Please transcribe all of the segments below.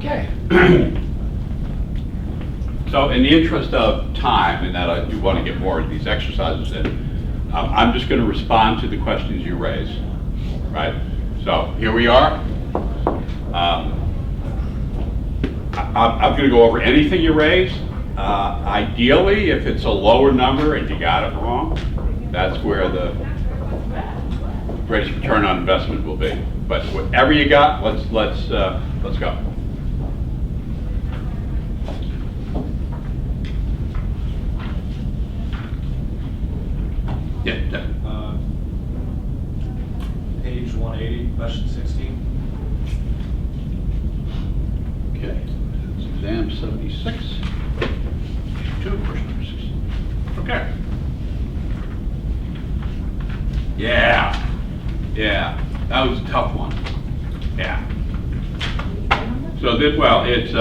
Okay. So in the interest of time, and that I do want to get more of these exercises in, I'm just going to respond to the questions you raise, right? So here we are. I'm going to go over anything you raise. Ideally, if it's a lower number and you got it wrong, that's where the greatest return on investment will be. But whatever you got, let's go. Yeah. Page 180, question 16. Okay, that's exam 76. 2, question number 16. Okay. Yeah, that was a tough one. Yeah. So this, well, it's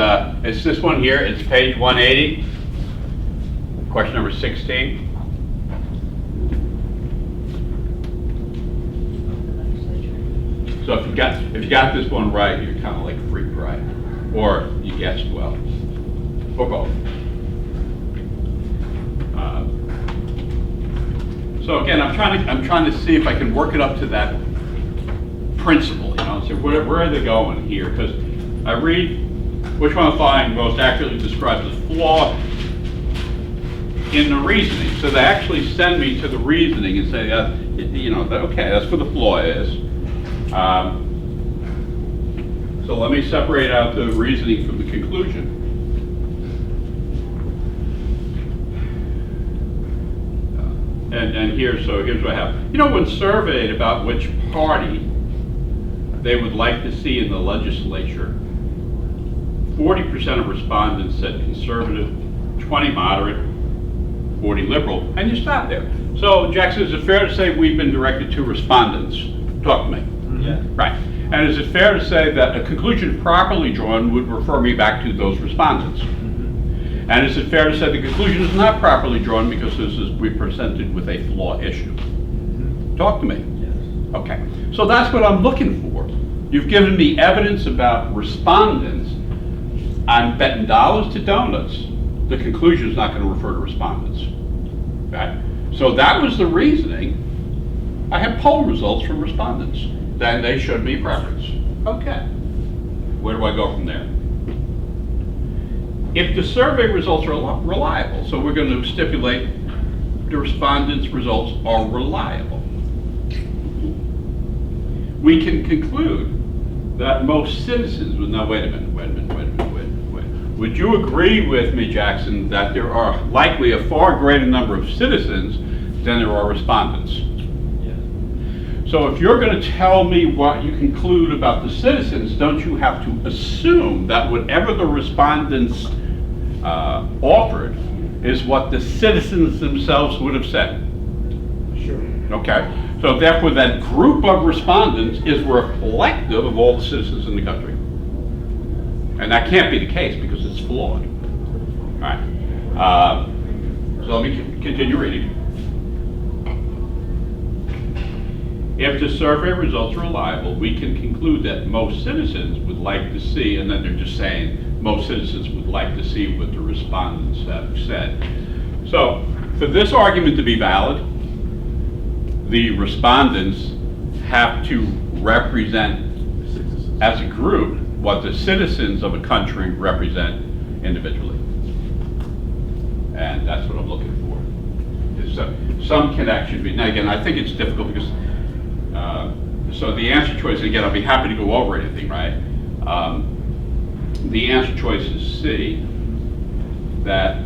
this one here. It's page 180. Question number 16. So if you got this one right, you're kind of like free pride, or you guessed well, or both. So again, I'm trying to see if I can work it up to that principle. You know, so where are they going here? Because I read which one I find most accurately describes the flaw in the reasoning. So they actually send me to the reasoning and say, you know, okay, that's where the flaw is. So let me separate out the reasoning from the conclusion. And here's what I have. You know, when surveyed about which party they would like to see in the legislature, 40% of respondents said conservative, 20 moderate, 40 liberal, and you stop there. So, Jackson, is it fair to say we've been directed to respondents? Talk to me. Yeah. Right. And is it fair to say that a conclusion properly drawn would refer me back to those respondents? Mm-hmm. And is it fair to say the conclusion is not properly drawn because we're presented with a flaw issue? Mm-hmm. Talk to me. Yes. Okay. So that's what I'm looking for. You've given me evidence about respondents. I'm betting dollars to donuts. The conclusion is not going to refer to respondents. Okay? So that was the reasoning. I have poll results from respondents. Then they showed me preference. Okay. Where do I go from there? If the survey results are reliable, so we're going to stipulate the respondents' results are reliable, we can conclude that most citizens would, now wait a minute. Would you agree with me, Jackson, that there are likely a far greater number of citizens than there are respondents? So if you're going to tell me what you conclude about the citizens, don't you have to assume that whatever the respondents offered is what the citizens themselves would have said? Sure. Okay. So therefore that group of respondents is reflective of all the citizens in the country. And that can't be the case because it's flawed. All right. So let me continue reading. If the survey results are reliable, we can conclude that most citizens would like to see, and then they're just saying most citizens would like to see what the respondents have said. So for this argument to be valid, the respondents have to represent as a group what the citizens of a country represent individually. And that's what I'm looking for. Is some connection. Now again, I think it's difficult because so the answer choice, again, I'll be happy to go over anything, right? The answer choice is C, that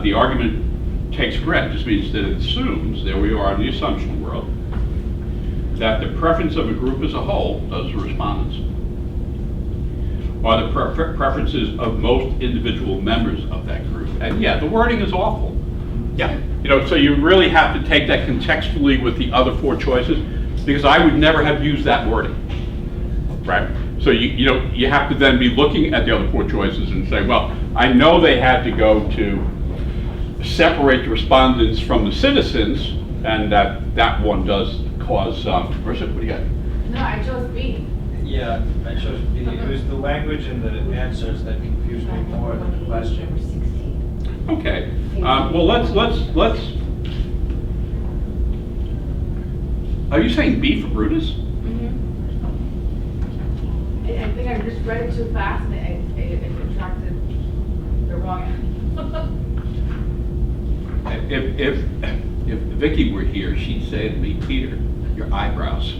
the argument takes credit. Just means that it assumes, there we are in the assumption world, that the preference of a group as a whole, those are respondents, are the preferences of most individual members of that group. And yeah, the wording is awful. Yeah, you know, so you really have to take that contextually with the other four choices, because I would never have used that wording, right? So you have to then be looking at the other four choices and say, well, I know they had to go to separate the respondents from the citizens, and that one does cause some. Marissa, what do you got? No, I chose B. Yeah, I chose, it was the language and the answers that confused me more than the question. Okay, well, let's, are you saying B for Brutus? I think I just read it too fast and it attracted the wrong end. If Vicky were here, she'd say to me, Peter, your eyebrows.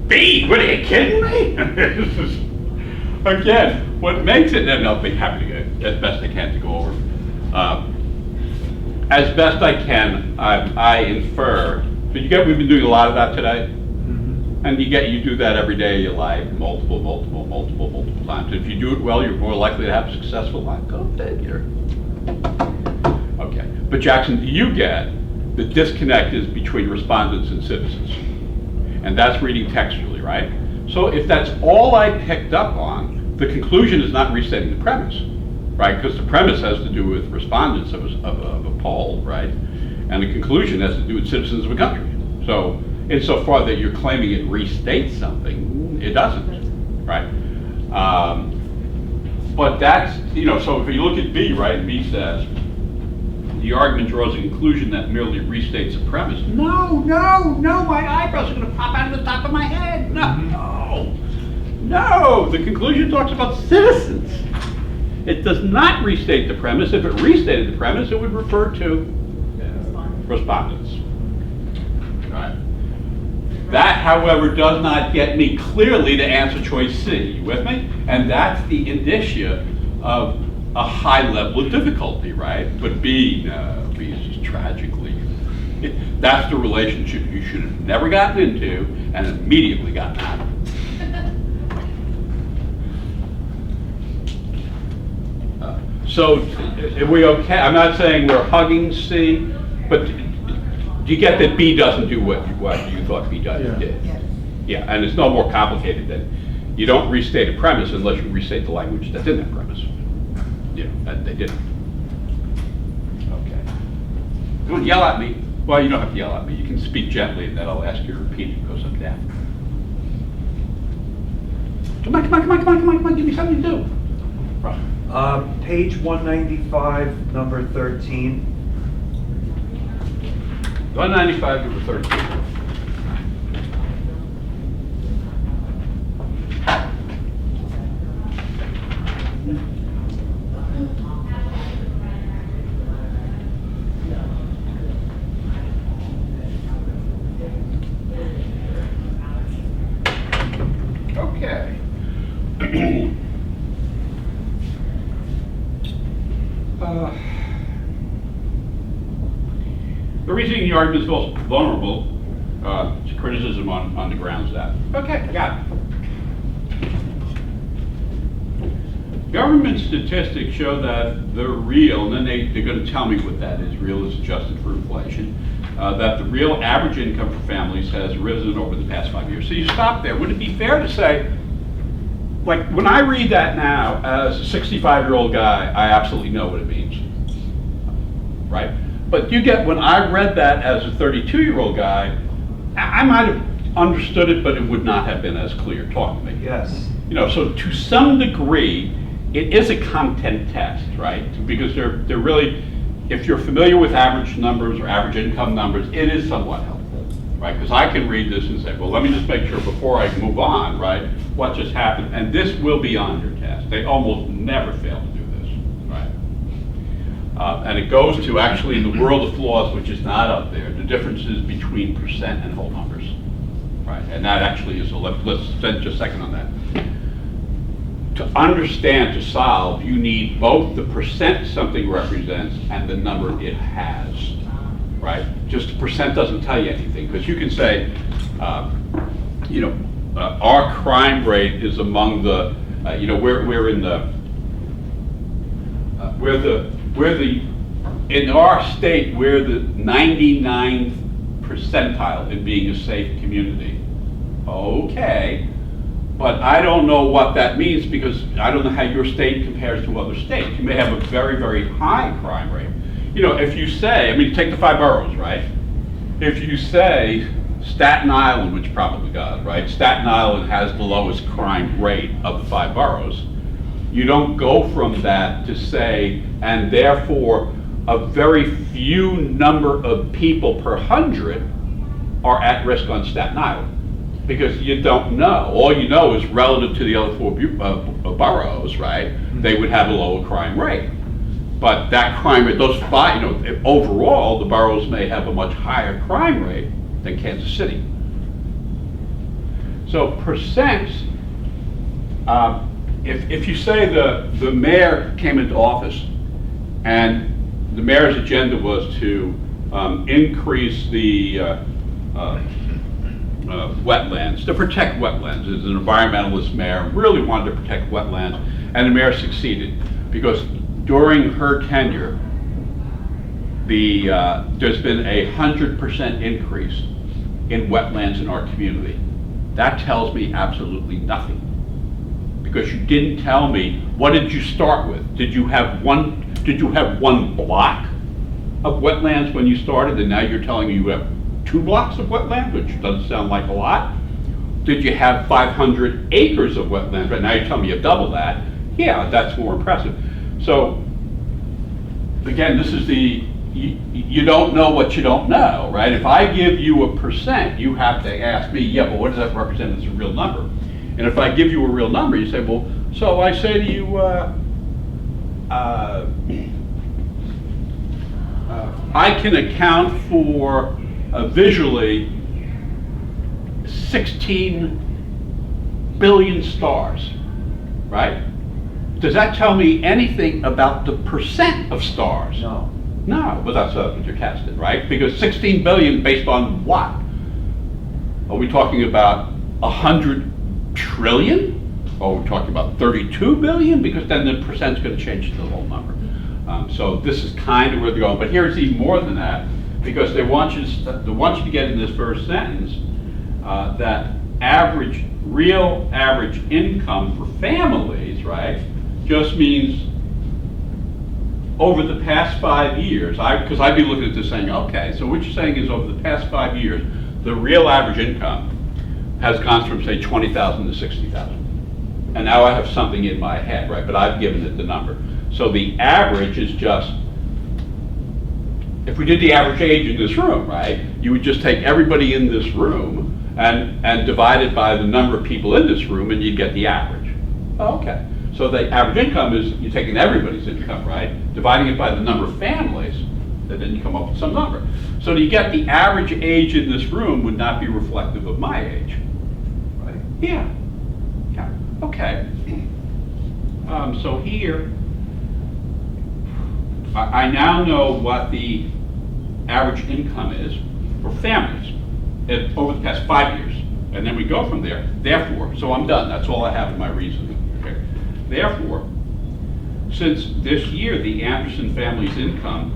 B, what are you kidding me? Again, what makes it, and I'll be happy to get as best I can to go over. As best I can, I infer, but we've been doing a lot of that today. And you do that every day of your life, multiple times. If you do it well, you're more likely to have a successful life. Go figure. Okay, but Jackson, you get the disconnect is between respondents and citizens. And that's reading textually, right? So if that's all I picked up on, the conclusion is not restating the premise, right? Because the premise has to do with respondents of a poll, right? And the conclusion has to do with citizens of a country. So insofar that you're claiming it restates something, it doesn't, right? But that's, so if you look at B, right, B says, the argument draws a conclusion that merely restates a premise. No, my eyebrows are going to pop out of the top of my head. No, the conclusion talks about citizens. It does not restate the premise. If it restated the premise, it would refer to respondents. Right. That, however, does not get me clearly to answer choice C. You with me? And that's the indicia of a high level of difficulty, right? But B, no, B is just tragically. That's the relationship you should have never gotten into and immediately gotten out of. So, are we okay? I'm not saying we're hugging C, but do you get that B doesn't do what you thought B did? Yes. Yeah, and it's no more complicated than you don't restate a premise unless you restate the language that's in that premise. Yeah, and they didn't. Okay. Don't yell at me. Well, you don't have to yell at me. You can speak gently, and then I'll ask you to repeat it because I'm deaf. Come on, give me something to do. Right. Page 195, number 13. 195 to 13. Okay. The reasoning the argument is most vulnerable to criticism on the grounds that. Okay, got it. Government statistics show that the real, and then they're going to tell me what that is, real is adjusted for inflation, that the real average income for families has risen over the past 5 years. So you stop there. Would it be fair to say, like, when I read that now as a 65-year-old guy, I absolutely know what it means, right? But you get, when I read that as a 32-year-old guy, I might have understood it, but it would not have been as clear. Talk to me. Yes. So to some degree, it is a content test, right? Because they're really, if you're familiar with average numbers or average income numbers, it is somewhat helpful, right? Because I can read this and say, well, let me just make sure before I move on, right, what just happened. And this will be on your test. They almost never fail to do this, right? And it goes to actually in the world of flaws, which is not up there, the differences between percent and whole numbers, right? And that actually is, let's spend just a second on that. To understand, to solve, you need both the percent something represents and the number it has, right? Just a percent doesn't tell you anything, because you can say, our crime rate is among the, in our state, we're the 99th percentile in being a safe community. Okay. But I don't know what that means because I don't know how your state compares to other states. You may have a very, very high crime rate. If you say, take the 5 boroughs, right? if you say Staten Island, which probably does, right? Staten Island has the lowest crime rate of the 5 boroughs. You don't go from that to say, and therefore a very few number of people per 100 are at risk on Staten Island. Because you don't know. All you know is relative to the other 4 boroughs, right? They would have a lower crime rate. But that crime rate, those 5, overall, the boroughs may have a much higher crime rate than Kansas City. So percents, if you say the mayor came into office and the mayor's agenda was to increase the wetlands, to protect wetlands, as an environmentalist mayor, really wanted to protect wetlands, and the mayor succeeded because during her tenure, there's been 100% increase in wetlands in our community. That tells me absolutely nothing. Because you didn't tell me, what did you start with? Did you have one block of wetlands when you started, and now you're telling me you have 2 blocks of wetlands, which doesn't sound like a lot? Did you have 500 acres of wetlands? Right now you're telling me you double that. Yeah, that's more impressive. So, again, this is you don't know what you don't know, right? If I give you a percent, you have to ask me, yeah, but what does that represent as a real number? And if I give you a real number, you say, well, so I say to you, I can account for visually 16 billion stars, right? Does that tell me anything about the percent of stars? No. No, but that's what you're testing, right? Because 16 billion based on what? Are we talking about 100 trillion? Or are we talking about 32 billion? Because then the percent's going to change to the whole number. So this is kind of where they're going. But here's even more than that, because they want you to get in this first sentence that real average income for families, right, just means over the past 5 years, because I'd be looking at this saying, okay, so what you're saying is over the past 5 years, the real average income has gone from, say, 20,000 to 60,000. And now I have something in my head, right, but I've given it the number. So the average is just, if we did the average age in this room, right, you would just take everybody in this room and divide it by the number of people in this room, and you'd get the average. Oh, okay. So the average income is, you're taking everybody's income, right? Dividing it by the number of families, and then you come up with some number. So you get the average age in this room would not be reflective of my age, right? Yeah, yeah, okay. So here, I now know what the average income is for families over the past 5 years. And then we go from there. Therefore, so I'm done, that's all I have in my reasoning. Okay. Therefore, since this year the Anderson family's income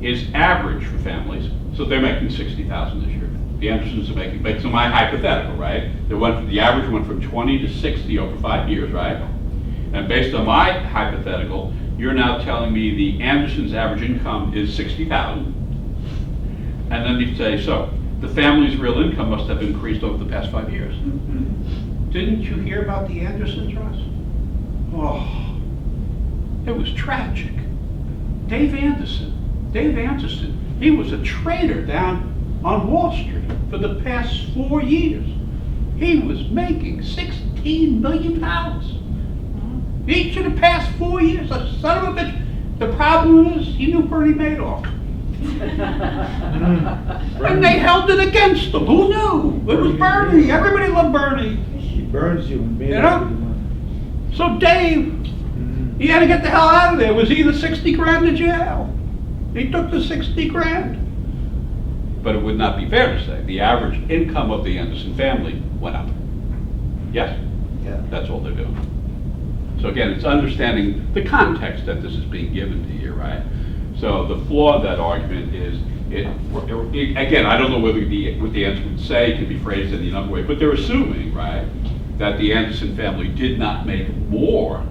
is average for families, so they're making 60,000 this year. The Andersons are making, so my hypothetical, right? The average went from 20 to 60 over 5 years, right? And based on my hypothetical, you're now telling me the Andersons' average income is 60,000. And then you say, so the family's real income must have increased over the past 5 years. Didn't you hear about the Andersons, Russ? Oh, it was tragic. Dave Anderson, he was a trader down on Wall Street for the past 4 years. He was making $16 million. Each of the past 4 years, a son of a bitch. The problem is, he knew Bernie Madoff. And they held it against him. Who knew? It was Bernie. Everybody loved Bernie. He burns you. You know? So Dave, he had to get the hell out of there. Was either 60 grand to jail. He took the 60 grand. But it would not be fair to say the average income of the Anderson family went up. Yes? Yeah. That's all they're doing. So again, it's understanding the context that this is being given to you, right? So the flaw of that argument is, again, I don't know whether what the answer would say can be phrased in another way, but they're assuming, right, that the Anderson family did not make more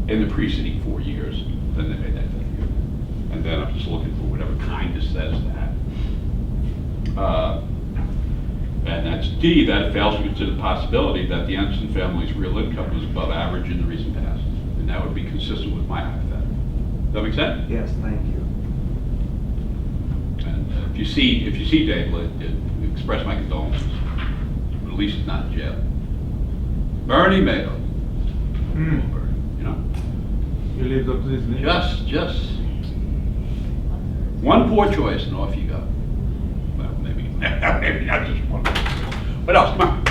in the preceding 4 years than they made that 5th year. And then I'm just looking for whatever kind of says that. And that's D, that it fails to consider the possibility that the Anderson family's real income was above average in the recent past. And that would be consistent with my hypothetical. Does that make sense? Yes, thank you. And if you see Dave, express my condolences. But at least he's not in jail. Bernie Madoff. You know? You lived up to this name? Just one poor choice and off you go. Well, maybe not just one. What else? Come on.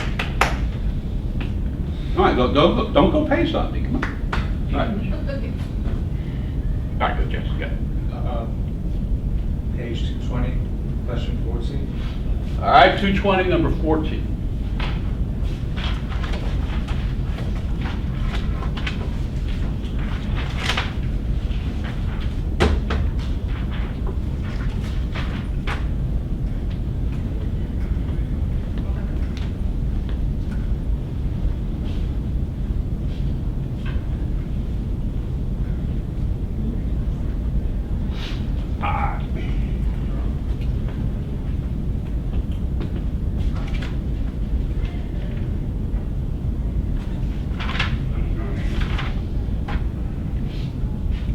Come on, don't go pace on me. Come on. All right. All right, good, Jess. Yeah. Page 220, question 14. All right, 220, number 14.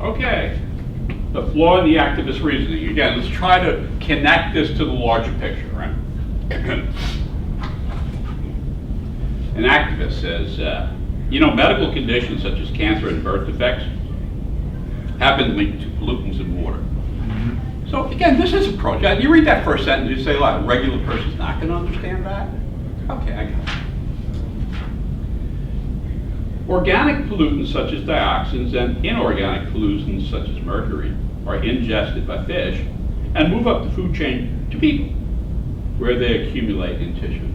Okay, the flaw in the activist reasoning. Again, let's try to connect this to the larger picture, right? An activist says, medical conditions such as cancer and birth defects have been linked to pollutants in water. So again, this is a project. You read that first sentence, you say, a regular person's not going to understand that? Okay, I got it. Organic pollutants such as dioxins and inorganic pollutants such as mercury are ingested by fish and move up the food chain to people, where they accumulate in tissue.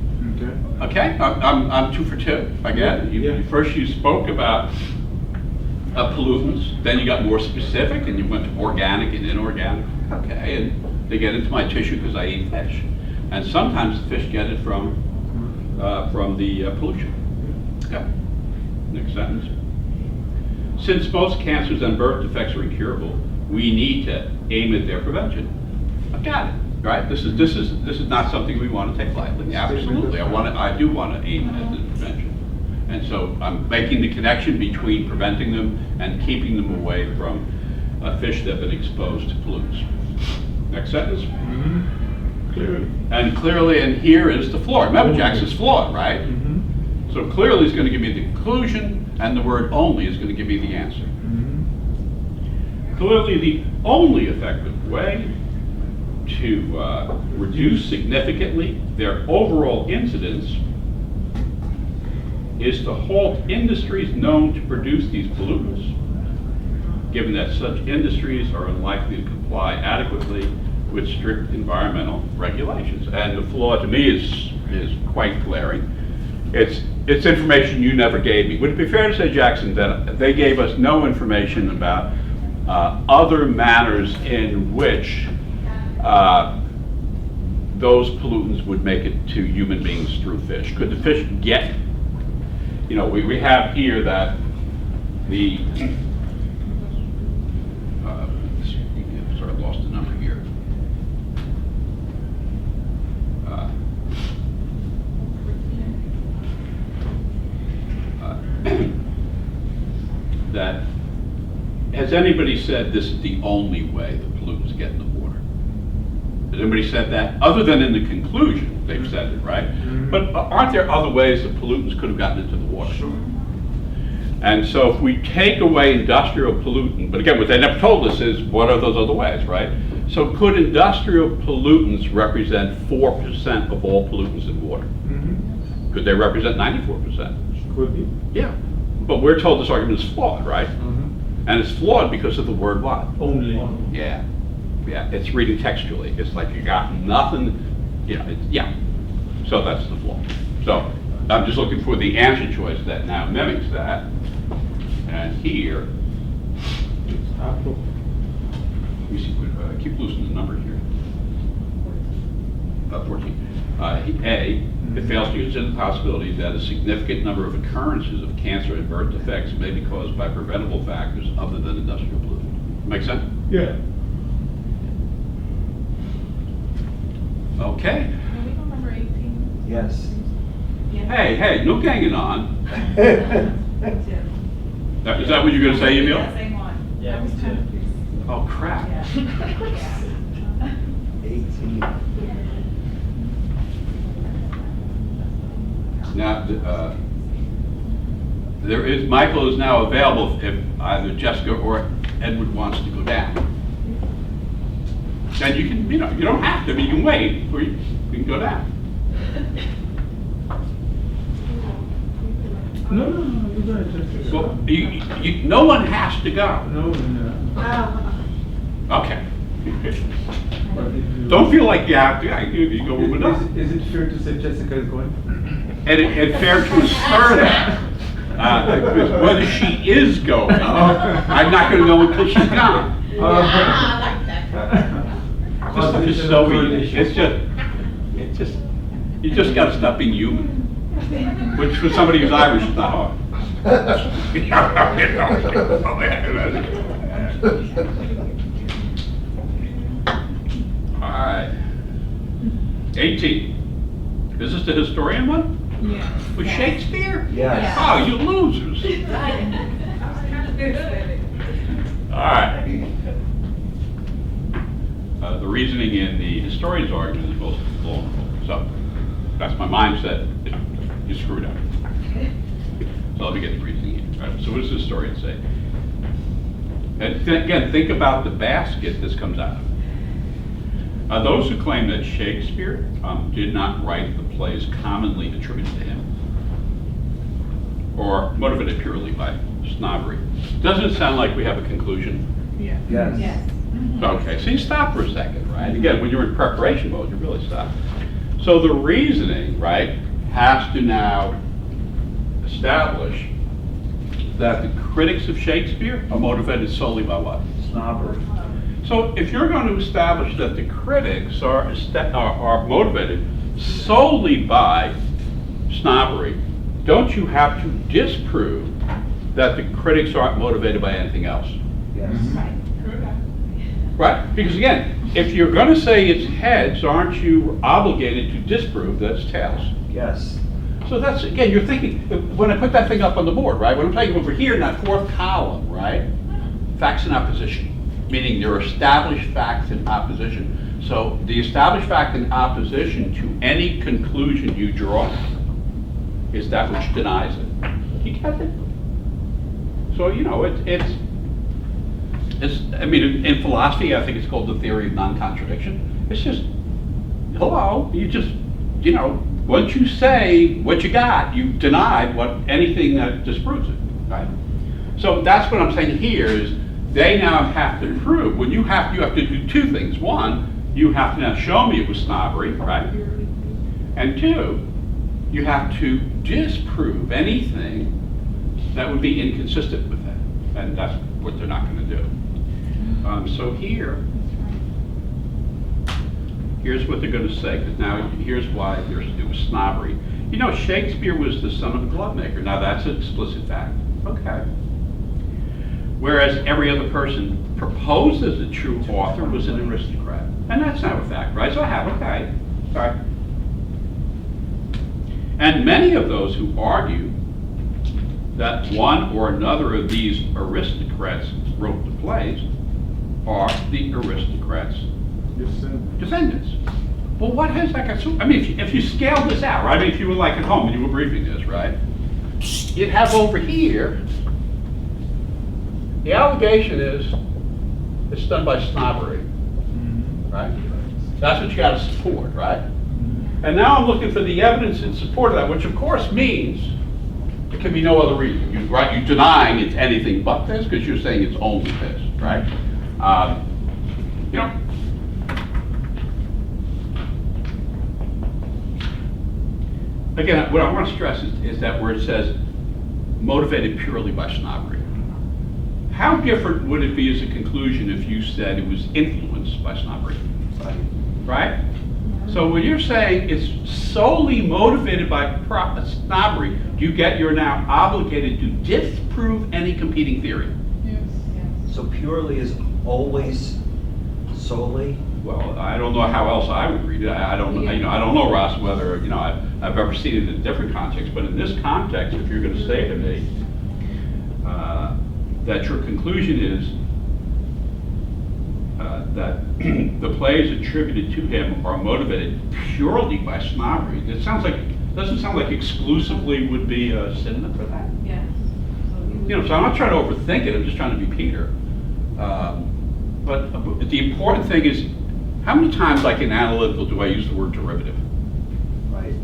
Okay, I'm 2 for 2. I get it. First you spoke about pollutants, then you got more specific, and you went to organic and inorganic. Okay, and they get into my tissue because I eat fish, and sometimes the fish get it from the pollution. Yeah. Next sentence. Since most cancers and birth defects are incurable, we need to aim at their prevention. I've got it, right? This is not something we want to take lightly. Absolutely, I do want to aim at the prevention, and so I'm making the connection between preventing them and keeping them away from fish that have been exposed to pollutants. Next sentence. Clearly. And clearly, and here is the flaw. Remember, Jackson's flawed, right? So clearly it's going to give me the conclusion, and the word only is going to give me the answer. Clearly the only effective way to reduce significantly their overall incidence is to halt industries known to produce these pollutants, given that such industries are unlikely to comply adequately with strict environmental regulations. And the flaw to me is quite glaring. It's information you never gave me. Would it be fair to say, Jackson, that they gave us no information about other manners in which those pollutants would make it to human beings through fish? Could the fish get, we have here that the, sorry, I lost the number here. That, has anybody said this is the only way the pollutants get in the water? Has anybody said that? Other than in the conclusion, they've said it, right? But aren't there other ways the pollutants could have gotten into the water? Sure. And so if we take away industrial pollutant, but again, what they never told us is what are those other ways, right? So could industrial pollutants represent 4% of all pollutants in water? Could they represent 94%? Could be. Yeah. But we're told this argument is flawed, right? And it's flawed because of the word what? Only. Yeah. Yeah, it's reading textually. It's like you got nothing, yeah. So that's the flaw. So I'm just looking for the answer choice that now mimics that. And here, let me see, keep losing the number here. 14. A, it fails to consider the possibility that a significant number of occurrences of cancer and birth defects may be caused by preventable factors other than industrial pollution. Make sense? Yeah. Okay. Can we go number 18? Yes. Hey, no ganging on. That's it. Is that what you're gonna say, Emil? Yeah, same one. Yeah, me too. Oh, crap. Yeah. 18. Now, Michael is now available if either Jessica or Edward wants to go down. And you can, you don't have to, but you can wait, or you can go down. No, you go ahead, just. Well, no one has to go. No, no. Okay. But if you- Don't feel like you have to, you go with us. Is it fair to say Jessica is going? And fair to assert that, whether she is going, I'm not gonna know until she's gone. I like that. This stuff is so easy. It's just, you just gotta stop being human. Which for somebody who's Irish is not hard. All right. 18. Is this the historian one? Yeah. With Shakespeare? Yes. Oh, you losers. All right. The reasoning in the historian's argument is most vulnerable. So that's my mindset. You screwed up. So let me get the reasoning here. All right, so what does the historian say? And again, think about the basket this comes out of. Those who claim that Shakespeare did not write the plays commonly attributed to him, or motivated purely by snobbery. Doesn't it sound like we have a conclusion? Yeah. Yes. Yes. Okay, so you stop for a second, right? Again, when you're in preparation mode, you really stop. So the reasoning, right, has to now establish that the critics of Shakespeare are motivated solely by what? Snobbery. So if you're going to establish that the critics are motivated solely by snobbery, don't you have to disprove that the critics aren't motivated by anything else? Yes. Right? Because again, if you're going to say it's heads, aren't you obligated to disprove that it's tails? Yes. So that's, again, you're thinking, when I put that thing up on the board, right? When I'm taking over here in that fourth column, right? Facts in opposition, meaning there are established facts in opposition. So the established fact in opposition to any conclusion you draw is that which denies it. You get it? So, I mean, in philosophy, I think it's called the theory of non-contradiction. It's just, hello, you just, once you say what you got, you've denied anything that disproves it, right? So that's what I'm saying here is they now have to prove, you have to do two things. One, you have to now show me it was snobbery, right? And two, you have to disprove anything that would be inconsistent with that. And that's what they're not going to do. So here's what they're going to say, because now here's why it was snobbery. Shakespeare was the son of a glove maker. Now that's an explicit fact. Okay. Whereas every other person proposed as a true author was an aristocrat. And that's not a fact, right? So I have, okay. All right. And many of those who argue that one or another of these aristocrats wrote the plays are the aristocrats' descendants. Well, what has that got so? I mean, if you scale this out, right? I mean, if you were like at home and you were briefing this, right? You'd have over here, the allegation is it's done by snobbery, right? That's what you got to support, right? And now I'm looking for the evidence in support of that, which of course means it can be no other reason. You're denying it's anything but this because you're saying it's only this, right? Again, what I want to stress is that where it says motivated purely by snobbery. How different would it be as a conclusion if you said it was influenced by snobbery? Right? So when you're saying it's solely motivated by snobbery, you're now obligated to disprove any competing theory. Yes. So purely is always solely? Well, I don't know how else I would read it. I don't, I don't know, Ross, whether, I've ever seen it in a different context, but in this context, if you're gonna say to me, that your conclusion is, that the plays attributed to him are motivated purely by snobbery, doesn't sound like exclusively would be a synonym for that. Yes. So I'm not trying to overthink it, I'm just trying to be Peter. But the important thing is, how many times, like in analytical, do I use the word derivative? Right.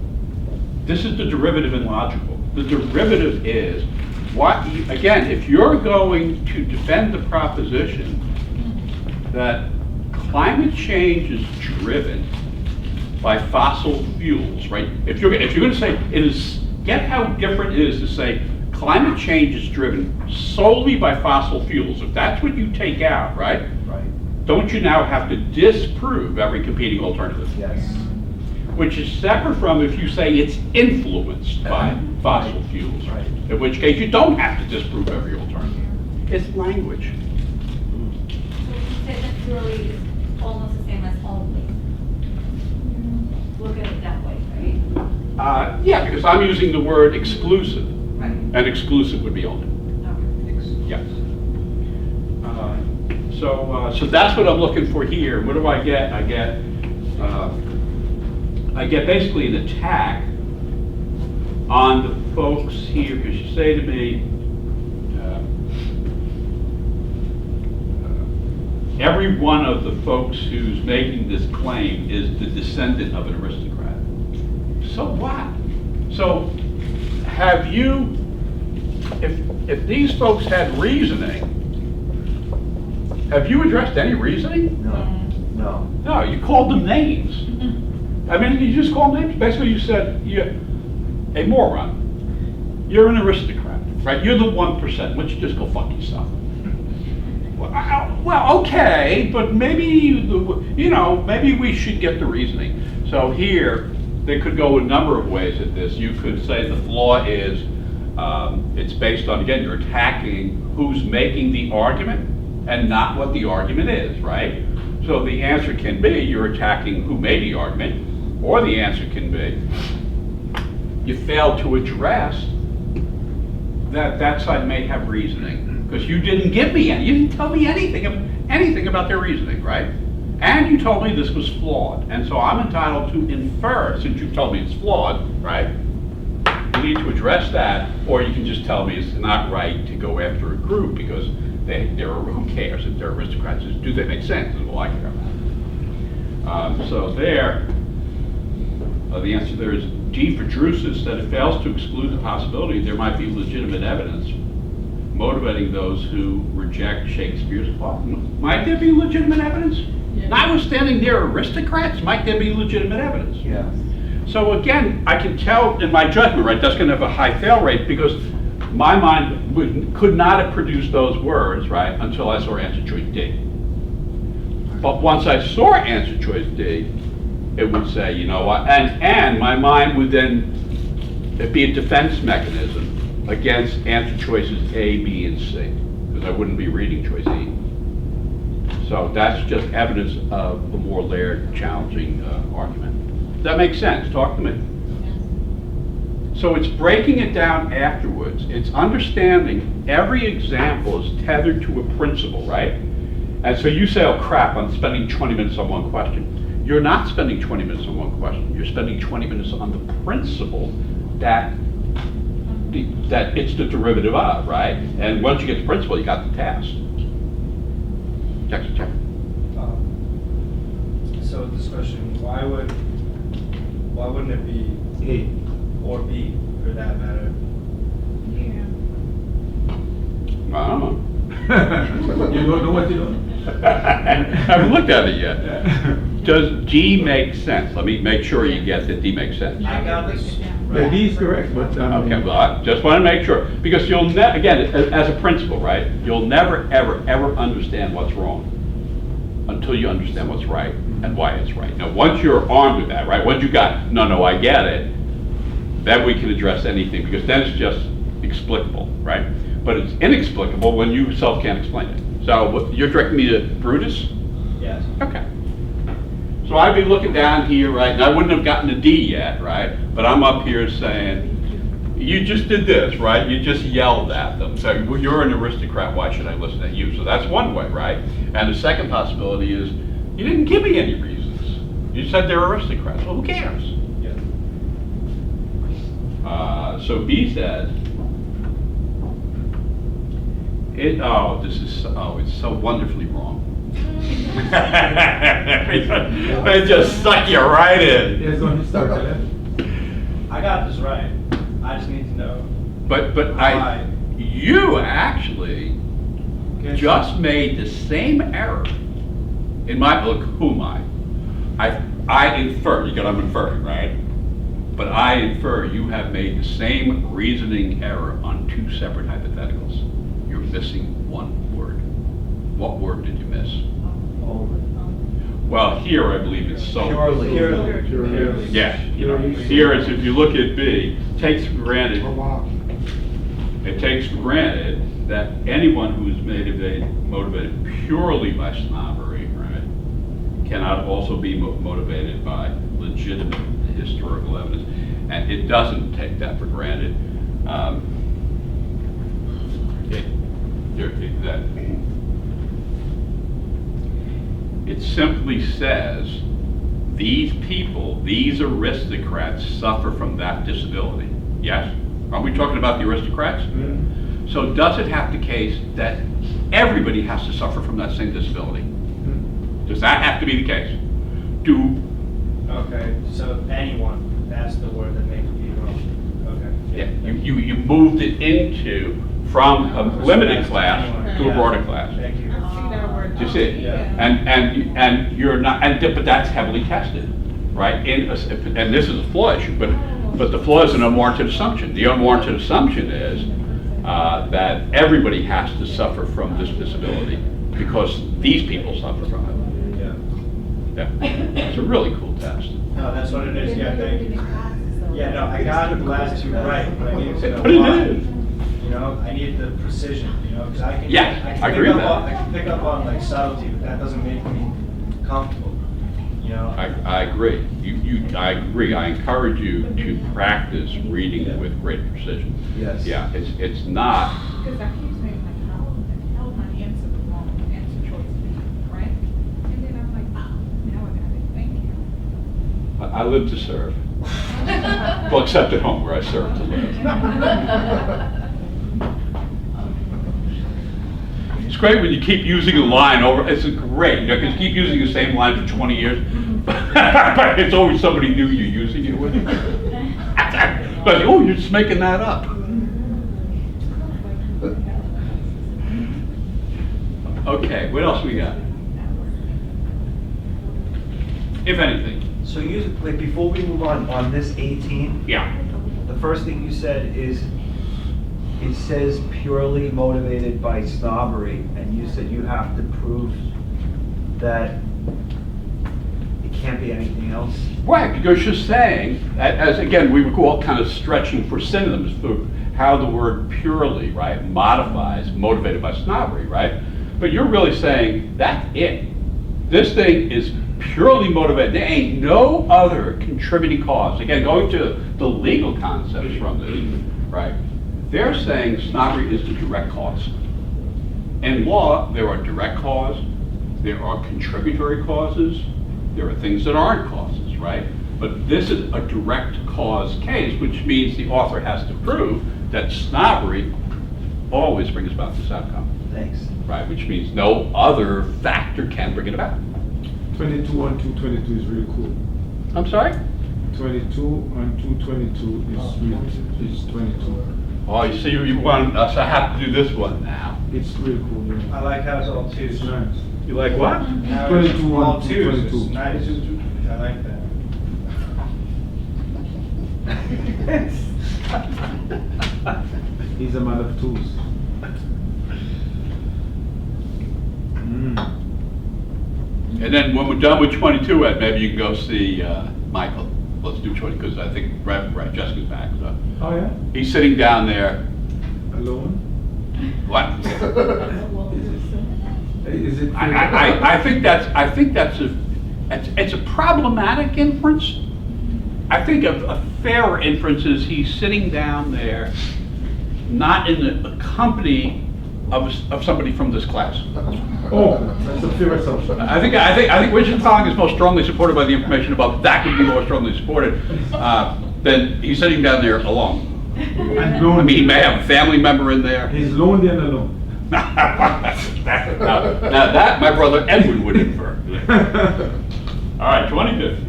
This is the derivative in logical. The derivative is, again, if you're going to defend the proposition that climate change is driven by fossil fuels, right? If you're going to say get how different it is to say climate change is driven solely by fossil fuels. If that's what you take out, right? Right. Don't you now have to disprove every competing alternative? Yes. Which is separate from if you say it's influenced by fossil fuels. Right. In which case you don't have to disprove every alternative. It's language. So you said that purely is almost the same as only. Look at it that way, right? Yeah, because I'm using the word exclusive, Right. and exclusive would be only. Okay. Yes. So that's what I'm looking for here. What do I get? I get basically an attack on the folks here, because you say to me, every one of the folks who's making this claim is the descendant of an aristocrat. So what? So have you, if these folks had reasoning, have you addressed any reasoning? No. No, you called them names. I mean, you just called names. Basically, you said, you're a moron. You're an aristocrat, right? You're the 1%. Why don't you just go fuck yourself? Well, okay, but maybe, maybe we should get the reasoning. So here, they could go a number of ways at this. You could say the flaw is, it's based on, again, you're attacking who's making the argument and not what the argument is, right? So the answer can be you're attacking who made the argument, or the answer can be you failed to address that side may have reasoning, because you didn't give me any, you didn't tell me anything about their reasoning, right? And you told me this was flawed, and so I'm entitled to infer, since you told me it's flawed, right? You need to address that, or you can just tell me it's not right to go after a group because who cares if they're aristocrats? Do they make sense? Is all I care about. So there, the answer there is D for Drusus, that it fails to exclude the possibility there might be legitimate evidence motivating those who reject Shakespeare's plot. Might there be legitimate evidence? Yeah. Notwithstanding they're aristocrats, might there be legitimate evidence? Yeah. So again, I can tell in my judgment, right, that's going to have a high fail rate because my mind could not have produced those words, right, until I saw answer choice D. But once I saw answer choice D, it would say, you know what, and my mind would then be a defense mechanism against answer choices A, B, and C, because I wouldn't be reading choice E. So that's just evidence of a more layered, challenging argument. Does that make sense? Talk to me. So it's breaking it down afterwards. It's understanding every example is tethered to a principle, right? And so you say, oh crap, I'm spending 20 minutes on one question. You're not spending 20 minutes on one question. You're spending 20 minutes on the principle that it's the derivative of, right? And once you get the principle, you got the task. Check. So this question, why wouldn't it be A. or B for that matter? I don't know. You don't know what you know? I haven't looked at it yet. Does D make sense? Let me make sure you get that D makes sense. I got this. The D is correct, but. Okay, well, I just want to make sure, because you'll again, as a principle, right, you'll never, ever understand what's wrong until you understand what's right and why it's right. Now, once you're armed with that, right, once you got, no, I get it, then we can address anything, because then it's just explicable, right? But it's inexplicable when you yourself can't explain it. So you're directing me to Brutus? Yes. Okay. So I'd be looking down here, right, and I wouldn't have gotten a D yet, right? But I'm up here saying, you just did this, right? You just yelled at them. So well, you're an aristocrat, why should I listen to you? So that's one way, right? And the second possibility is, you didn't give me any reasons. You said they're aristocrats. Well, who cares? Yeah. So B says, it's so wonderfully wrong. They just suck you right in. Yes, when you start that. I got this right. I just need to know. But Why? you actually Okay. just made the same error in my book. Who am I? I infer. You got I'm inferring, right? But I infer you have made the same reasoning error on two separate hypotheticals. You're missing one word. What word did you miss? Well, here I believe it's so. Purely. Purely. Yeah, you know, here is, if you look at B, takes for granted, it takes for granted that anyone who is motivated purely by snobbery, right, cannot also be motivated by legitimate historical evidence. And it doesn't take that for granted. It simply says, these people, these aristocrats suffer from that disability. Yes? Are we talking about the aristocrats? Mm-hmm. So does it have the case that everybody has to suffer from that same disability? Does that have to be the case? Okay, so anyone, that's the word that makes me wrong. Okay. Yeah, you moved it into, from a limited class to a broader class. Thank you. I see that word. Do you see it? Yeah. And you're not, but that's heavily tested, right? And this is a flaw issue, but the flaw is an unwarranted assumption. The unwarranted assumption is that everybody has to suffer from this disability because these people suffer from it. Yeah. Yeah, it's a really cool test. No, that's what it is, yeah, thank you. Yeah, no, I got the last two right, but I need to know Put it why. in. You know, I need the precision, you know, because I can. Yeah, can I agree pick with up that. on- I can pick up on like subtlety, but that doesn't make me comfortable, you know? I agree. I agree. I encourage you to practice reading with great precision. Yes. Yeah, it's not, Because I keep saying like, how my answer the wrong answer choice, right? And then I'm like, now I got it, thank you. I live to serve. Well, except at home where I serve to live. It's great when you keep using a line over, it's great, you know, because you keep using the same line for 20 years. But it's always somebody new you're using it with. But, oh, you're just making that up. Okay, what else we got? If anything, So you, like, before we move on this 18, yeah. the first thing you said is, it says purely motivated by snobbery, and you said you have to prove that it can't be anything else? Right, because you're saying, as again, we were all kind of stretching for synonyms for how the word purely, right, modifies motivated by snobbery, right? But you're really saying that's it. This thing is purely motivated. There ain't no other contributing cause. Again, going to the legal concepts from this, right? They're saying snobbery is the direct cause. In law, there are direct cause, there are contributory causes, there are things that aren't causes, right? But this is a direct cause case, which means the author has to prove that snobbery always brings about this outcome, Thanks. right? Which means no other factor can bring it about. 22 on 222 is really cool. I'm sorry? 22 on 222 is 22. Oh, you see, you want us, I have to do this one now. It's really cool, yeah. I like how it's all It's twos. nice. You like what? Now 22 it's all on twos, it's 22. nice. I like that. He's a man of tools. And then when we're done with 22, Ed, maybe you can go see Michael. Let's do 20, because I think right, Jessica's back. So. Oh, yeah? He's sitting down there. Alone? What? Is it? I think that's it's a problematic inference. I think a fairer inference is he's sitting down there, not in the company of somebody from this class. Oh, that's a fair assumption. I think Richard Fowling is most strongly supported by the information above. That could be more strongly supported than he's sitting down there alone. And I lonely. mean, he may have a family member in there. He's lonely and alone. Now that my brother Edwin would infer. All right, 25th.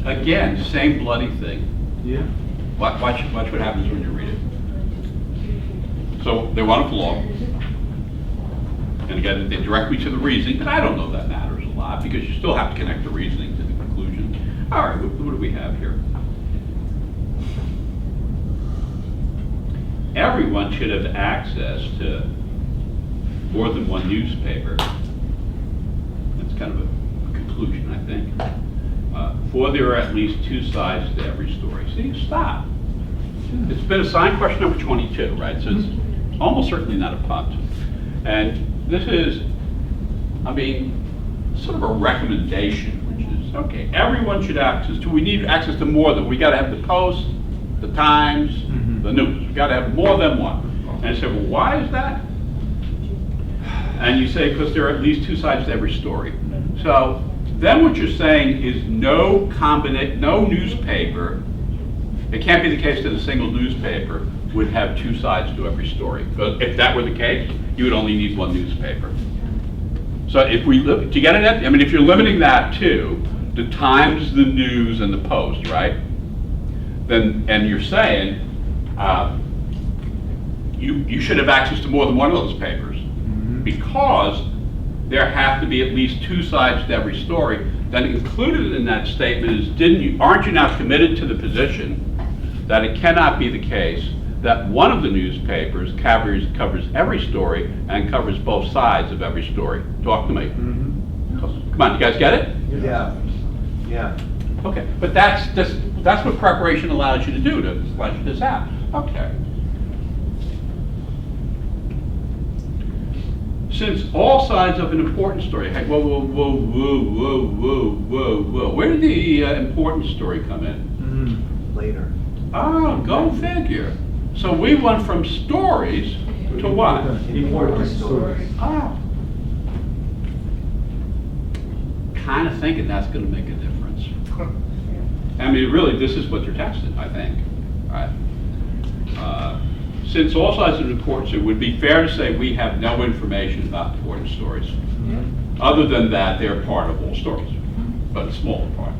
Again, same bloody thing. Yeah. Watch what happens when you read it. So they want a flaw. And again, they direct me to the reasoning, but I don't know that matters a lot because you still have to connect the reasoning to the conclusion. All right, what do we have here? Everyone should have access to more than one newspaper. That's kind of a conclusion, I think. For there are at least two sides to every story. See, stop. It's been assigned question number 22, right? So it's almost certainly not a punt. And this is, I mean, sort of a recommendation, which is, okay, everyone should we need access to more than, we gotta have the Post, the Times, the News. We gotta have more than one. And I said, well, why is that? And you say, because there are at least two sides to every story. So then what you're saying is no newspaper, it can't be the case that a single newspaper would have two sides to every story. Because if that were the case, you would only need one newspaper. So if we, do you get it? I mean, if you're limiting that to the Times, the News, and the Post, right? Then, and you're saying you should have access to more than one of those papers because there have to be at least two sides to every story. Then included in that statement is, aren't you now committed to the position that it cannot be the case that one of the newspapers covers every story and covers both sides of every story? Talk to me. Come on, you guys get it? Yeah, yeah. Okay, but that's what preparation allows you to do, to flesh this out. Okay. Since all sides of an important story, hey, whoa, where did the important story come in? Later. Oh, go figure. So we went from stories to what? Important stories. Oh. Kind of thinking that's going to make a difference. I mean, really, this is what you're testing, I think. All right. Since all sides of importance, it would be fair to say we have no information about important stories. Other than that, they're part of all stories, but a smaller part.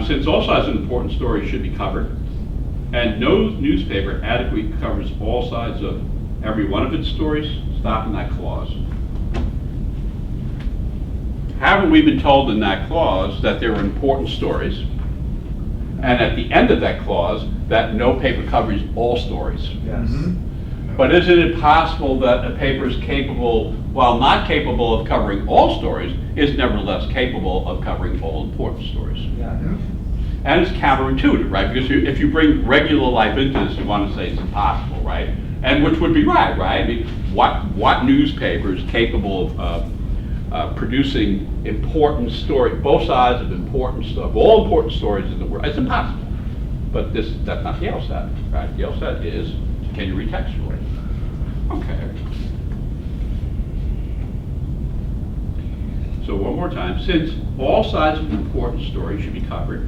Since all sides of important stories should be covered, and no newspaper adequately covers all sides of every one of its stories, stop in that clause. Haven't we been told in that clause that there are important stories? And at the end of that clause, that no paper covers all stories. Yes. But isn't it possible that a paper is capable, while not capable of covering all stories, is nevertheless capable of covering all important stories? Yeah. And it's counterintuitive, right? Because if you bring regular life into this, you want to say it's impossible, right? And which would be right? I mean, what newspaper is capable of producing important stories, both sides of important stuff, all important stories in the world? It's impossible. But that's not the LSAT, right? The LSAT is, can you retextualize? Okay. So one more time, since all sides of an important story should be covered,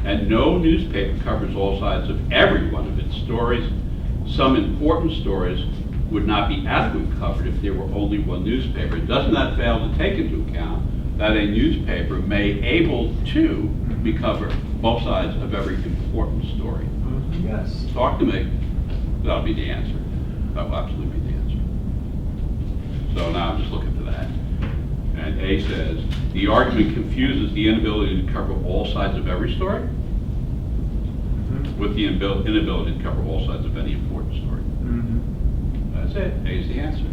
and no newspaper covers all sides of every one of its stories, some important stories would not be adequately covered if there were only one newspaper. Doesn't that fail to take into account that a newspaper may able to be covered both sides of every important story? Yes. Talk to me. That'll be the answer. That will absolutely be the answer. So now I'm just looking for that. And A says, the argument confuses the inability to cover all sides of every story with the inability to cover all sides of any important story. That's it. A is the answer.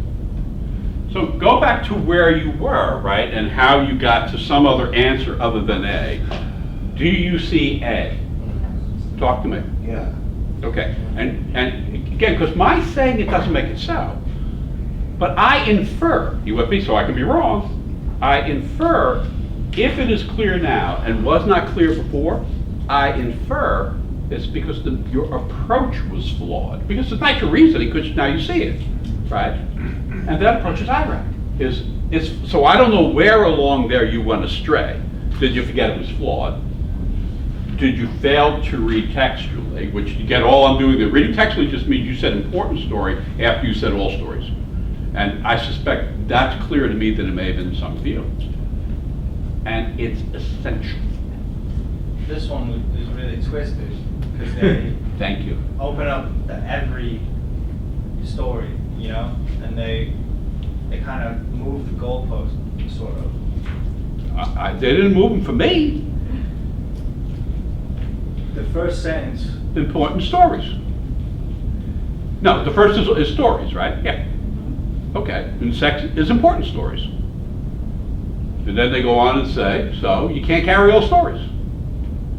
So go back to where you were, right, and how you got to some other answer other than A. Do you see A? Talk to me. Yeah. Okay. And again, because my saying it doesn't make it so. But I infer, you with me, so I can be wrong, I infer, if it is clear now and was not clear before, I infer it's because your approach was flawed. Because it's not your reasoning, because now you see it, right? And that approach is IRAC. So I don't know where along there you went astray. Did you forget it was flawed? Did you fail to read textually, which again, all I'm doing there, reading textually just means you said important story after you said all stories. And I suspect that's clearer to me than it may have been in some of you. And it's essential. This one is really twisted, because they Thank you. open up every story, you know, and they kind of move the goalpost, sort of. They didn't move them for me. The first sentence, Important stories. No, the first is stories, right? Yeah. Okay. And second is important stories. And then they go on and say, so you can't carry all stories.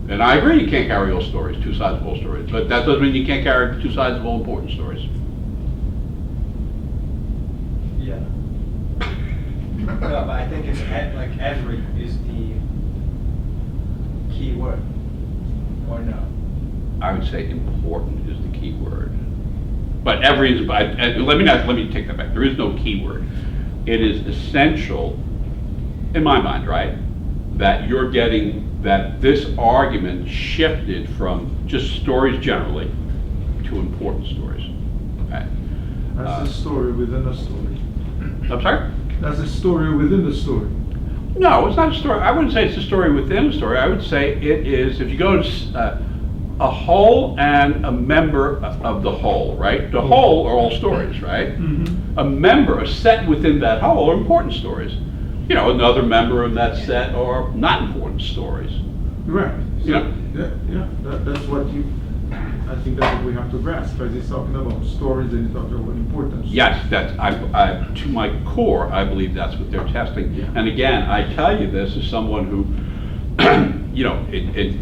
And I agree you can't carry all stories, two sides of all stories. But that doesn't mean you can't carry two sides of all important stories. yeah. No, but I think it's like every is the key word, or no? I would say important is the key word. But every is, let me take that back. There is no key word. It is essential, in my mind, right, that you're getting that this argument shifted from just stories generally to important stories. Okay. That's a story within a story. I'm sorry? That's a story within the story. No, it's not a story. I wouldn't say it's a story within a story. I would say it is, if you go to a whole and a member of the whole, right? The whole are all stories, right? Mm-hmm. A member, a set within that whole are important stories. You know, another member of that set are not important stories. Right. So, Yeah. That's what I think that's what we have to grasp, because he's talking about stories and he's talking about importance. Yes, to my core, I believe that's what they're testing. Yeah. And again, I tell you this as someone who, you know, it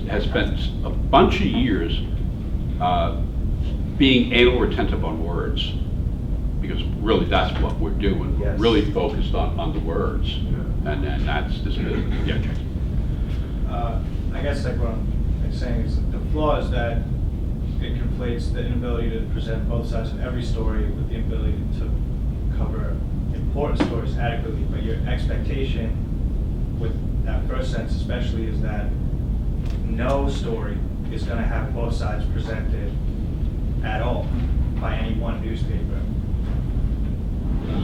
has spent a bunch of years being anal retentive on words, because really that's what we're doing. We're Yes. really focused on the words, Yeah. and that's this business. Yeah, Jake. I guess like what I'm saying is the flaw is that it conflates the inability to present both sides of every story with the ability to cover important stories adequately. But your expectation with that first sentence especially is that no story is going to have both sides presented at all by any one newspaper.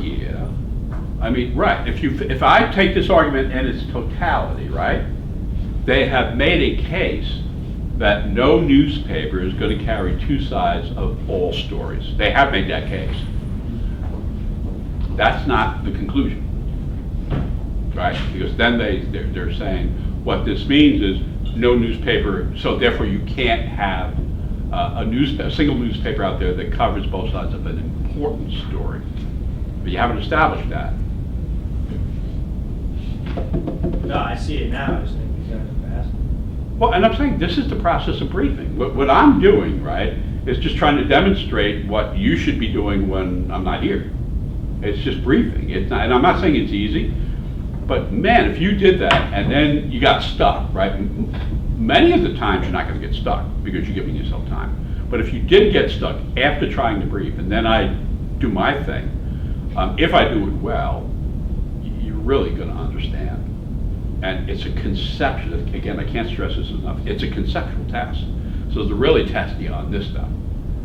Yeah. I mean, right, if I take this argument in its totality, right, they have made a case that no newspaper is going to carry two sides of all stories. They have made that case. That's not the conclusion, right? Because then they're saying what this means is no newspaper, so therefore you can't have a single newspaper out there that covers both sides of an important story. But you haven't established that. No, I see it now. I just think he's going to pass. Well, and I'm saying this is the process of briefing. What I'm doing, right, is just trying to demonstrate what you should be doing when I'm not here. It's just briefing. It's not, and I'm not saying it's easy, but man, if you did that and then you got stuck, right? Many of the times you're not going to get stuck because you're giving yourself time. But if you did get stuck after trying to brief and then I do my thing, if I do it well, you're really going to understand. And it's a conception, again, I can't stress this enough, it's a conceptual test. So they're really testing on this stuff,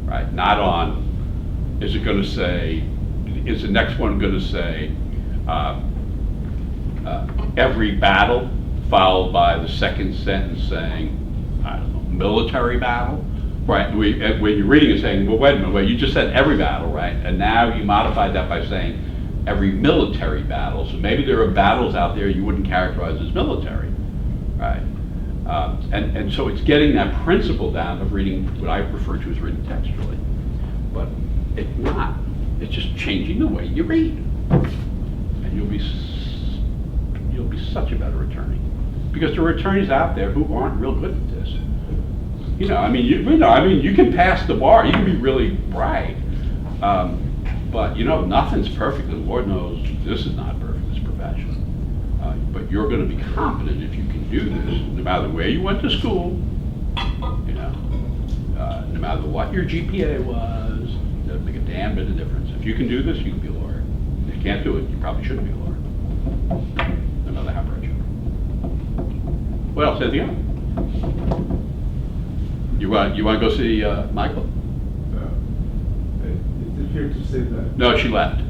right? Not on, is it going to say, is the next one going to say every battle, followed by the second sentence saying, I don't know, military battle? Right, when you're reading it saying, well, wait a minute, wait, you just said every battle, right? And now you modified that by saying every military battle. So maybe there are battles out there you wouldn't characterize as military, right? And so it's getting that principle down of reading what I refer to as reading textually. But it's not. It's just changing the way you read. And you'll be such a better attorney. Because there are attorneys out there who aren't real good at this. You can pass the bar, you can be really bright. But, you know, nothing's perfect, and Lord knows this is not perfect, this profession. But you're gonna be competent if you can do this, no matter where you went to school, you know, no matter what your GPA was, doesn't make a damn bit of difference. If you can do this, you can be a lawyer. If you can't do it, you probably shouldn't be a lawyer. No matter how bright you are. What else, anything else? You want to go see Michael? Is it fair to say that? No, she left.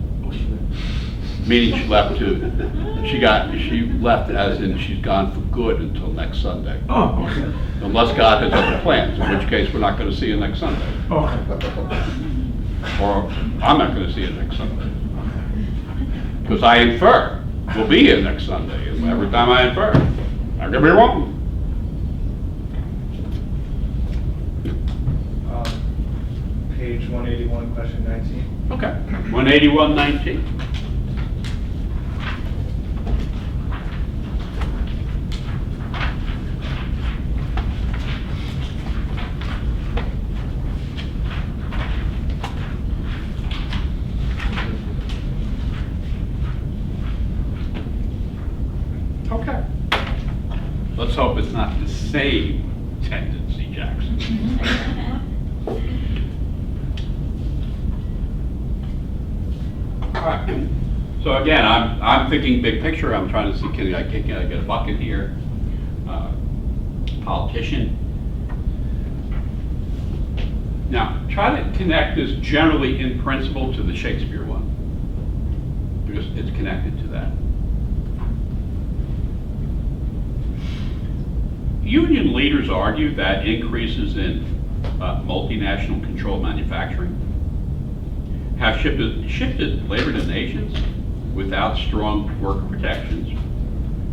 Meaning she left too. She left as in she's gone for good until next Sunday. Oh, okay. Unless God has other plans, in which case we're not going to see you next Sunday. Okay. Or I'm not going to see you next Sunday. Because I infer we'll be here next Sunday. And every time I infer, I could be wrong. Page 181, question 19. Okay. 181.19. Okay. Let's hope it's not the same tendency, Jackson. All right. So again, I'm thinking big picture. I'm trying to see, can I get a bucket here? Politician. Now, try to connect this generally in principle to the Shakespeare one, because it's connected to that. Union leaders argue that increases in multinational controlled manufacturing have shifted labor to nations without strong worker protections,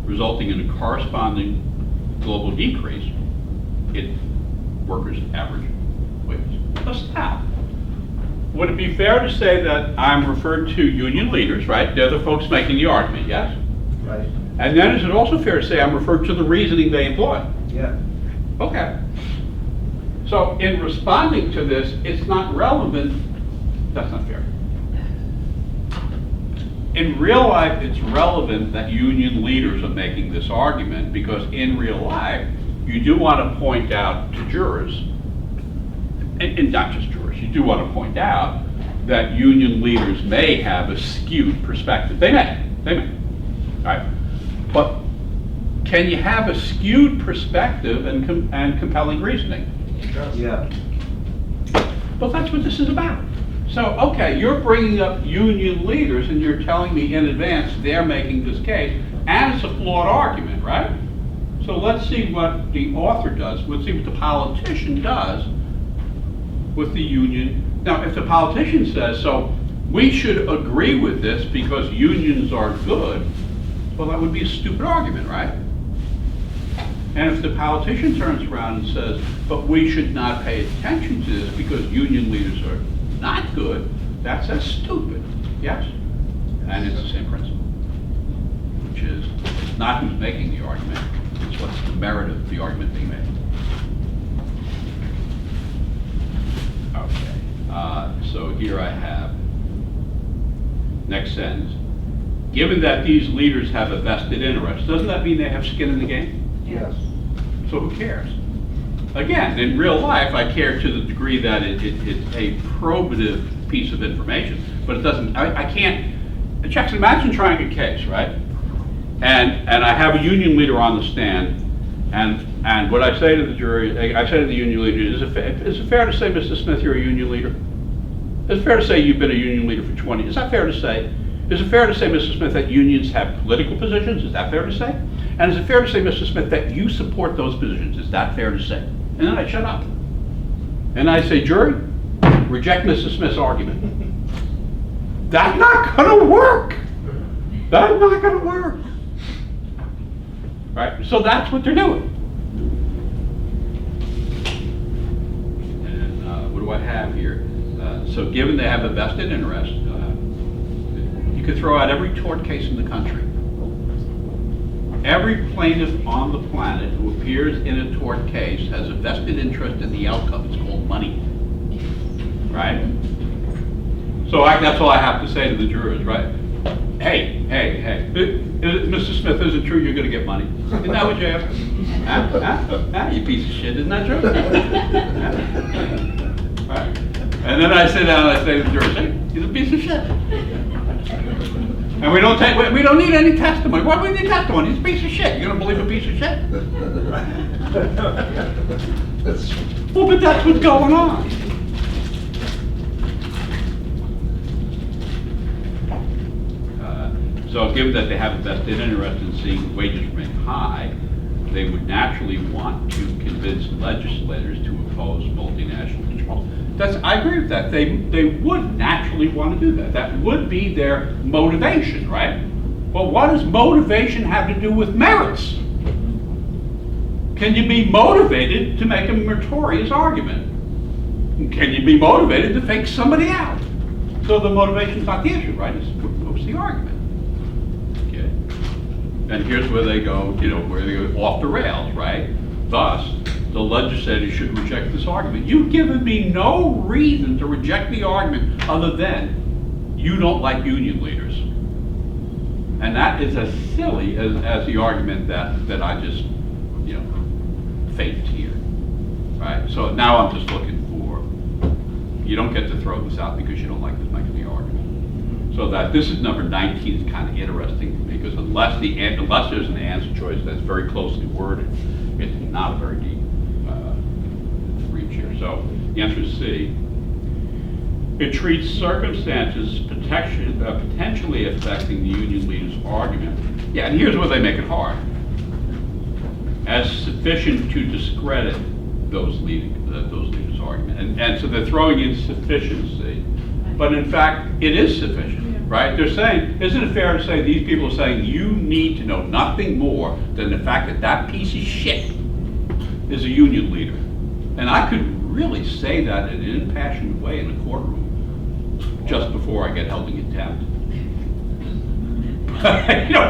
resulting in a corresponding global decrease in workers' average wages. So stop. Would it be fair to say that I'm referred to union leaders, right? They're the folks making the argument, yes? Right? And then is it also fair to say I'm referred to the reasoning they employ? Yeah. Okay. So in responding to this, it's not relevant. That's not fair. In real life, it's relevant that union leaders are making this argument, because in real life, you do want to point out to jurors, and not just jurors, you do want to point out that union leaders may have a skewed perspective. They may, right? But can you have a skewed perspective and compelling reasoning? Yeah. Well, that's what this is about. So, okay, you're bringing up union leaders and you're telling me in advance they're making this case, and it's a flawed argument, right? So let's see what the author does. Let's see what the politician does with the union. Now, if the politician says, so we should agree with this because unions are good, well, that would be a stupid argument, right? And if the politician turns around and says, but we should not pay attention to this because union leaders are not good, that's as stupid, yes? And it's the same principle, which is, it's not who's making the argument, it's what's the merit of the argument being made. Okay, so here I have, next sentence. Given that these leaders have a vested interest, doesn't that mean they have skin in the game? Yes. So who cares? Again, in real life, I care to the degree that it's a probative piece of information, but it doesn't, I can't, Jackson, imagine trying a case, right? And I have a union leader on the stand, and what I say to the jury, I say to the union leader, is it fair to say, Mr. Smith, you're a union leader? Is it fair to say you've been a union leader for 20? Is that fair to say? Is it fair to say, Mr. Smith, that unions have political positions? Is that fair to say? And is it fair to say, Mr. Smith, that you support those positions? Is that fair to say? And then I shut up. And I say, jury, reject Mr. Smith's argument. That's not gonna work. That's not gonna work. Right? So that's what they're doing. And what do I have here? So given they have a vested interest, you could throw out every tort case in the country. Every plaintiff on the planet who appears in a tort case has a vested interest in the outcome. It's called money, right? So that's all I have to say to the jurors, right? Hey, Mr. Smith, is it true you're gonna get money? Isn't that what you asked? Huh, you piece of shit, isn't that true? Huh? Right. And then I sit down and I say to the jurors, hey, he's a piece of shit. And we don't need any testimony. Why do we need testimony? He's a piece of shit. You gonna believe a piece of shit? Well, but that's what's going on. So given that they have a vested interest in seeing wages remain high, they would naturally want to convince legislators to oppose multinational control. I agree with that. They would naturally want to do that. That would be their motivation, right? But what does motivation have to do with merits? Can you be motivated to make a meritorious argument? Can you be motivated to fake somebody out? So the motivation's not the issue, right? It's what's the argument. Okay. And here's where they go, where they go off the rails, right? Thus, the legislature should reject this argument. You've given me no reason to reject the argument other than you don't like union leaders. And that is as silly as the argument that I just, faked here, right? So now I'm just looking for, you don't get to throw this out because you don't like this making the argument. So that this is number 19 is kind of interesting because unless there's an answer choice that's very closely worded, it's not a very deep reach here. So the answer is C. It treats circumstances potentially affecting the union leader's argument. Yeah, and here's where they make it hard. As sufficient to discredit those leaders' argument. And so they're throwing in sufficiency. But in fact, it is sufficient, right? They're saying, isn't it fair to say these people are saying you need to know nothing more than the fact that that piece of shit is a union leader. And I could really say that in an impassioned way in a courtroom just before I get held in contempt.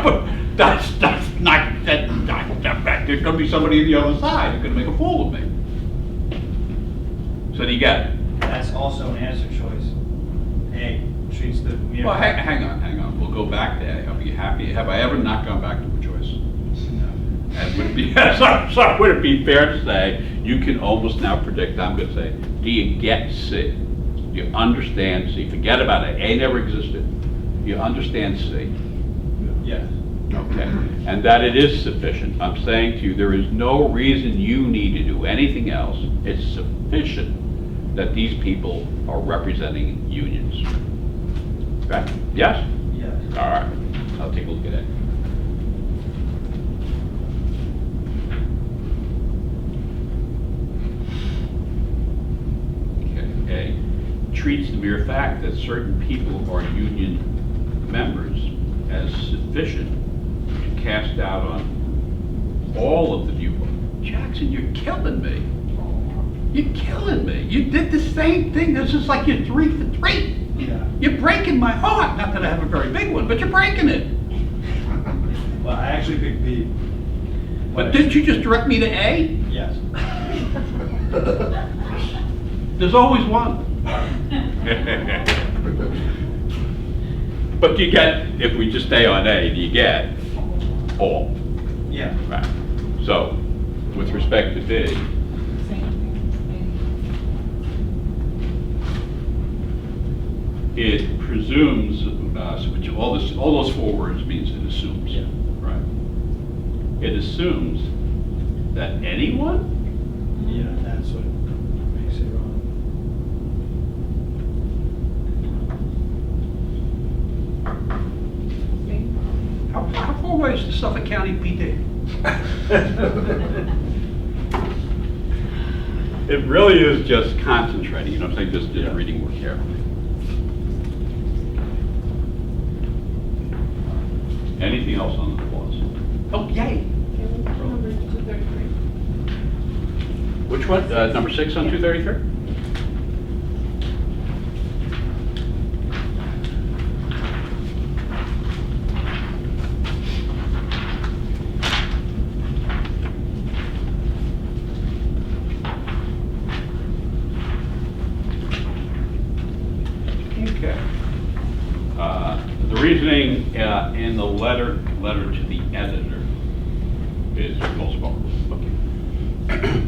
But that's not, there's going to be somebody on the other side who's going to make a fool of me. So do you get it? That's also an answer choice. A treats the mere. Well, hang on. We'll go back to A. I'll be happy. Have I ever not gone back to a choice? No. And would it be, so would it be fair to say, you can almost now predict, I'm going to say, do you get C? Do you understand C? Forget about it. A never existed. Do you understand C? Yes. Okay. And that it is sufficient. I'm saying to you, there is no reason you need to do anything else. It's sufficient that these people are representing unions. Right? Yes? Yes. All right. I'll take a look at it. Okay. A treats the mere fact that certain people are union members as sufficient to cast doubt on all of the viewpoints. Jackson, you're killing me. You're killing me. You did the same thing. This is like you're 3 for 3. Yeah. You're breaking my heart. Not that I have a very big one, but you're breaking it. Well, I actually picked B. But didn't you just direct me to A? Yes. There's always one. But you get, if we just stay on A, you get all. Yeah. Right. So, with respect to B, it presumes, which all those 4 words means it assumes. Yeah. Right. It assumes that anyone. Yeah, that's what makes it wrong. How far away is the Suffolk County PD? It really is just concentrating, just reading more carefully. Anything else on the clause? Oh, yay! Number 233. Which one? Number 6 on 233? Okay. reasoning in the letter to the editor is most vulnerable. Okay.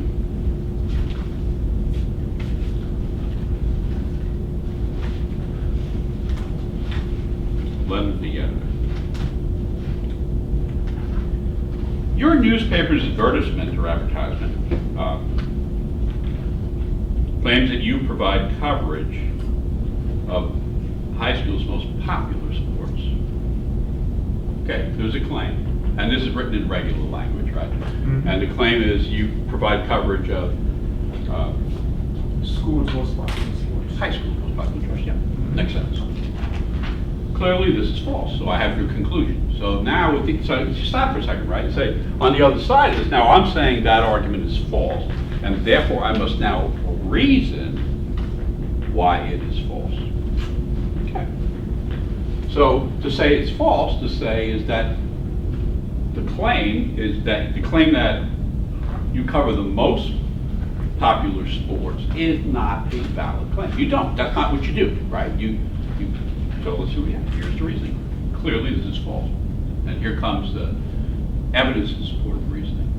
Letter to the editor. Your newspaper's advertisement or advertisement claims that you provide coverage of high school's most popular sports. Okay, there's a claim, and this is written in regular language, right? And the claim is you provide coverage of School's most popular sports. high school's most popular sports. Yeah. Next sentence. Clearly, this is false. So I have your conclusion. So now, so you stop for a second, right? And say on the other side of this. Now I'm saying that argument is false, and therefore I must now reason why it is false. Okay. So to say it's false, to say is that the claim that you cover the most popular sports is not a valid claim. You don't. That's not what you do, right? So let's see what we have. Here's the reasoning. Clearly, this is false. And here comes the evidence in support of the reasoning.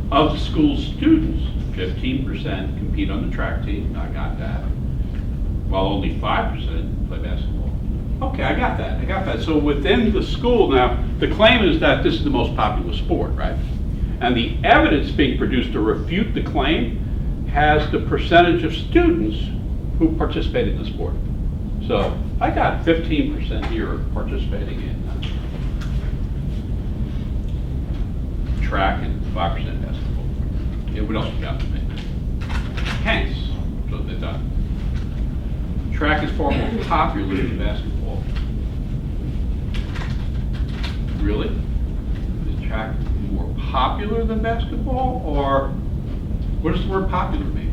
Of the school's students, 15% compete on the track team. I got that. While only 5% play basketball. Okay, I got that. So within the school now, the claim is that this is the most popular sport, right? And the evidence being produced to refute the claim has the percentage of students who participate in the sport. So I got 15% here participating in track and 5% basketball. Yeah, what else you got for me? Hence, so they're done. Track is far more popular than basketball. Really? Is track more popular than basketball, or what does the word popular mean?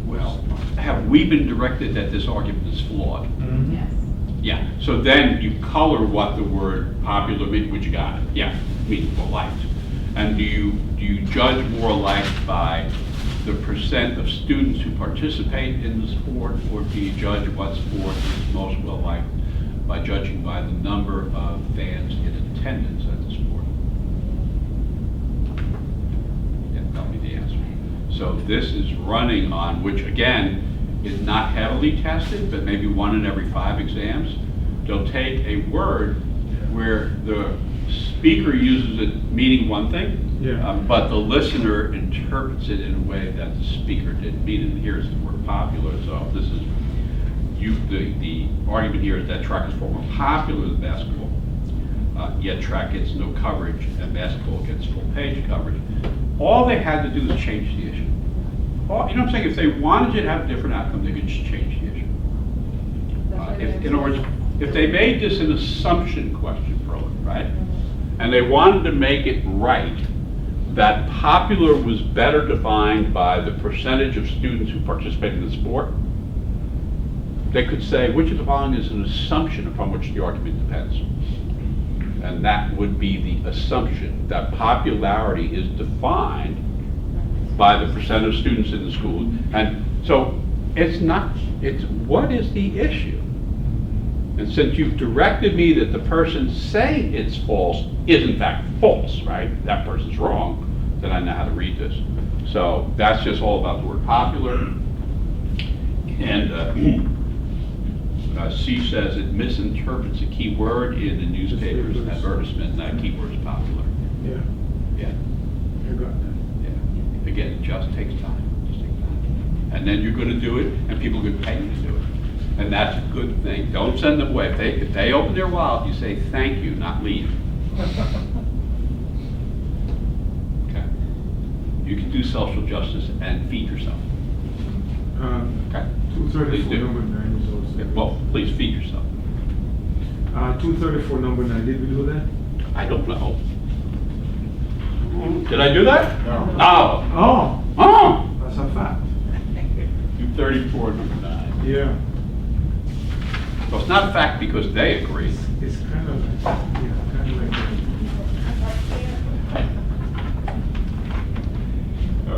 Well, have we been directed that this argument is flawed? Yes. Yeah, so then you color what the word popular means, which you got it. Yeah, means more liked. And do you judge more liked by the percent of students who participate in the sport, or do you judge what sport is most well liked by judging by the number of fans in attendance at the sport? Yeah, that'll be the answer. So this is running on, which again, is not heavily tested, but maybe 1 in every 5 exams. They'll take a word where the speaker uses it meaning one thing, but the listener interprets it in a way that the speaker didn't mean it. And here's the word popular, so this is, the argument here is that track is far more popular than basketball, yet track gets no coverage and basketball gets full page coverage. All they had to do was change the issue. You know what I'm saying? If they wanted you to have a different outcome, they could just change the issue. In other words, if they made this an assumption question, right? And they wanted to make it right that popular was better defined by the percentage of students who participate in the sport, they could say which of the following is an assumption upon which the argument depends. And that would be the assumption that popularity is defined by the percent of students in the school. And so it's what is the issue? And since you've directed me that the person saying it's false is in fact false, right? That person's wrong, then I know how to read this. So that's just all about the word popular. And C says it misinterprets a key word in the newspaper's advertisement, and that key word is popular. Yeah, Yeah. I got that. Yeah. Again, it just takes time. And then you're going to do it, and people are going to pay you to do it. And that's a good thing. Don't send them away. If they open their wallet, you say thank you, not leave. Okay. You can do social justice and feed yourself. Okay. Please 234 do. number 9 is also. Yeah, well, please feed yourself. 234 number 9, did we do that? I don't know. Did I do that? No. No. Oh, Oh. that's a fact. 234, number 9. Yeah. Well, it's not a fact because they agree. It's kind of